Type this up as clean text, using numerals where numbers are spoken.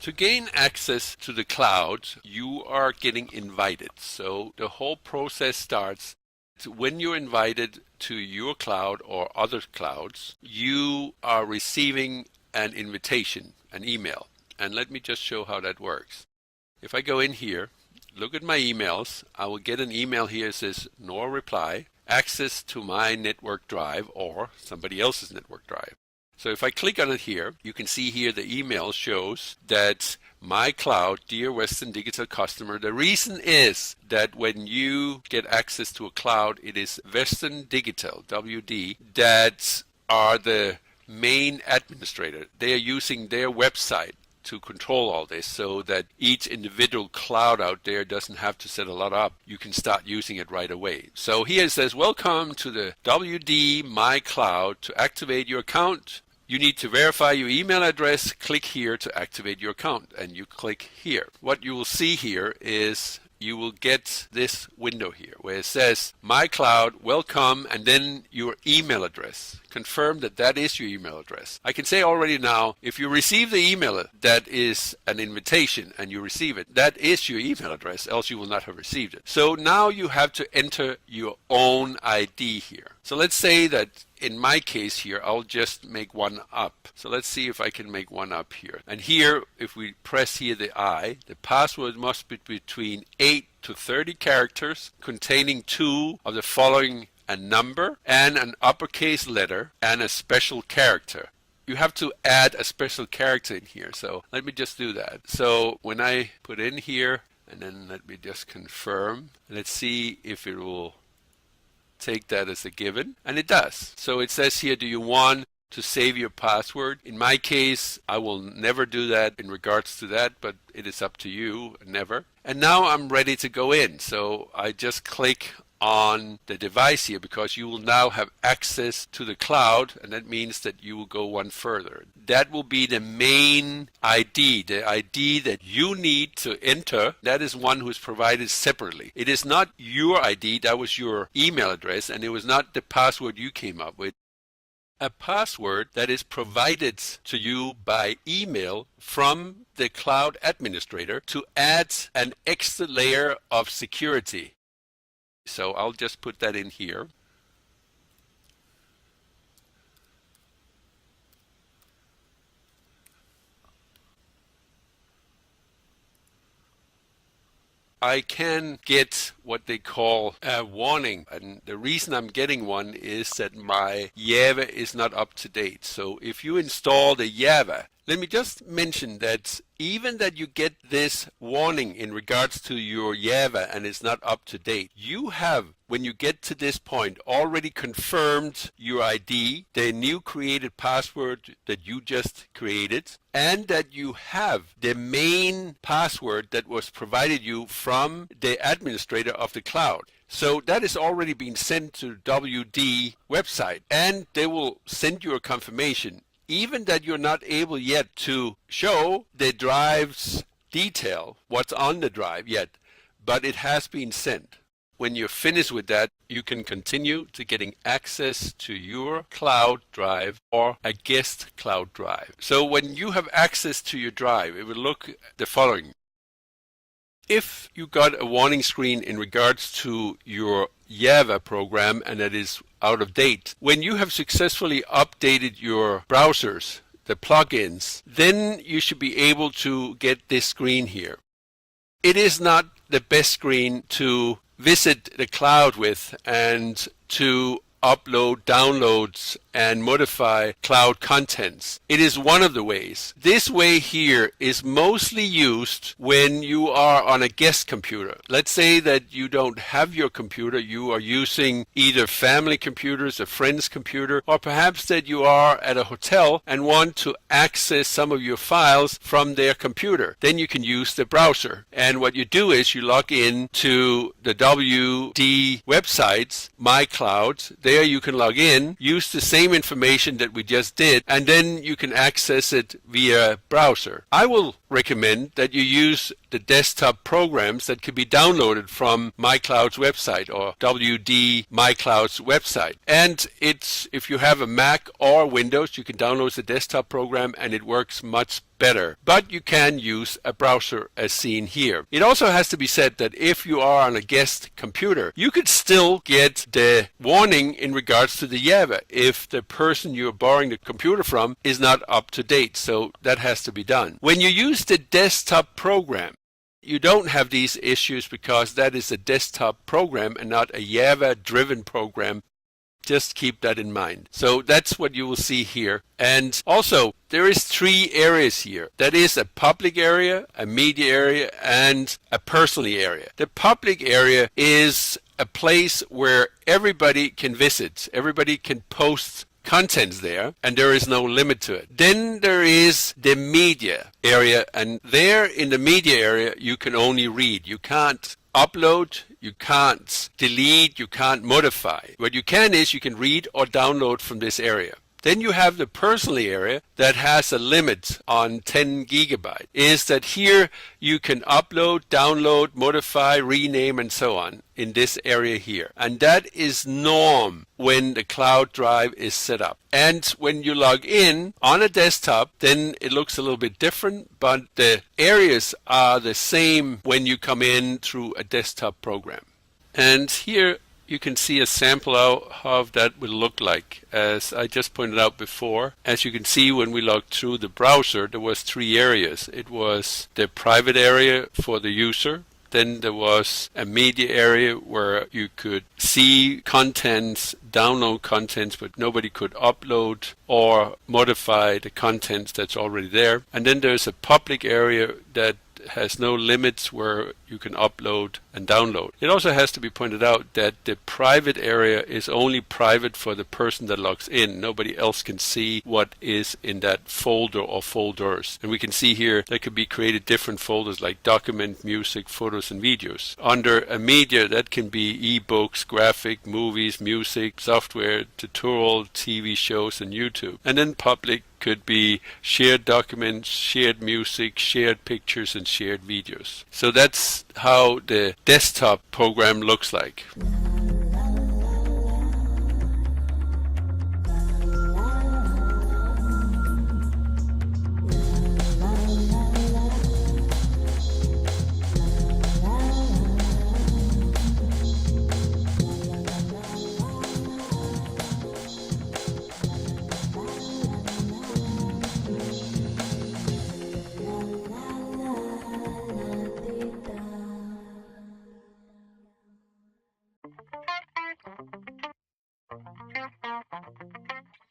To gain access to the cloud, you are getting invited. So the whole process starts when you're invited to your cloud or other clouds, you are receiving an invitation, an email. And let me just show how that works. If I go in here, look at my emails, I will get an email here that says no reply, access to my network drive or somebody else's network drive. So if I click on it here, you can see here the email shows that my cloud, dear Western Digital customer, the reason is that when you get access to a cloud, it is Western Digital, WD, that are the main administrator. They are using their website to control all this so that each individual cloud out there doesn't have to set a lot up. You can start using it right away. So here it says, welcome to the WD My Cloud. To activate your account, you need to verify your email address. Click here to activate your account, and you click here. What you will see here is you will get this window here where it says My Cloud, welcome, and then your email address. Confirm that that is your email address. I can say already now, if you receive the email that is an invitation and you receive it, that is your email address, else you will not have received it. So now you have to enter your own ID here. So let's say that in my case here, I'll just make one up. So let's see if I can make one up here. And here, if we press here the I, the password must be between 8 to 30 characters containing 2 of the following: a number and an uppercase letter and a special character. You have to add a special character in here. So let me just do that. So when I put in here, and then let me just confirm, let's see if it will take that as a given, and it does. So it says here, do you want to save your password? In my case, I will never do that in regards to that, but it is up to you, never. And now I'm ready to go in. So I just click on the device here because you will now have access to the cloud, and that means that you will go one further. That will be the main ID, the ID that you need to enter. That is one who is provided separately. It is not your ID, that was your email address, and it was not the password you came up with. A password that is provided to you by email from the cloud administrator to add an extra layer of security. So I'll just put that in here. I can get what they call a warning, and the reason I'm getting one is that my Java is not up to date. So if you install the Java, let me just mention that even that you get this warning in regards to your Java and it's not up to date, you have, when you get to this point, already confirmed your ID, the new created password that you just created, and that you have the main password that was provided you from the administrator of the cloud. So that is already being sent to WD website, and they will send you a confirmation. Even that you're not able yet to show the drive's detail, what's on the drive yet, but it has been sent. When you're finished with that, you can continue to getting access to your cloud drive or a guest cloud drive. So when you have access to your drive, it will look the following. If you got a warning screen in regards to your Java program and that is out of date, when you have successfully updated your browsers, the plugins, then you should be able to get this screen here. It is not the best screen to visit the cloud with and to upload downloads and modify cloud contents. It is one of the ways. This way here is mostly used when you are on a guest computer. Let's say that you don't have your computer, you are using either family computers, a friend's computer, or perhaps that you are at a hotel and want to access some of your files from their computer. Then you can use the browser. And what you do is you log in to the WD websites, My Clouds. There you can log in, use the same information that we just did, and then you can access it via browser. I will recommend that you use the desktop programs that can be downloaded from MyCloud's website or WD MyCloud's website. And it's, if you have a Mac or Windows, you can download the desktop program and it works much better. But you can use a browser as seen here. It also has to be said that if you are on a guest computer, you could still get the warning in regards to the Java if the person you're borrowing the computer from is not up to date. So that has to be done. When you use the desktop program, you don't have these issues because that is a desktop program and not a Java-driven program. Just keep that in mind. So that's what you will see here. And also, there is 3 areas here. That is a public area, a media area, and a personal area. The public area is a place where everybody can visit. Everybody can post contents there, and there is no limit to it. Then there is the media area, and there in the media area, you can only read. You can't upload, you can't delete, you can't modify. What you can is you can read or download from this area. Then you have the personal area that has a limit on 10 gigabyte. Is that here you can upload, download, modify, rename, and so on in this area here. And that is norm when the cloud drive is set up. And when you log in on a desktop, then it looks a little bit different, but the areas are the same when you come in through a desktop program. And here you can see a sample of how that will look like. As I just pointed out before, as you can see when we logged through the browser, there was 3 areas. It was the private area for the user. Then there was a media area where you could see contents, download contents, but nobody could upload or modify the contents that's already there. And then there's a public area that has no limits where you can upload and download. It also has to be pointed out that the private area is only private for the person that logs in. Nobody else can see what is in that folder or folders. And we can see here that could be created different folders like document, music, photos, and videos. Under a media, that can be ebooks, graphic, movies, music, software, tutorial, TV shows, and YouTube. And then public could be shared documents, shared music, shared pictures, and shared videos. So that's how the desktop program looks like.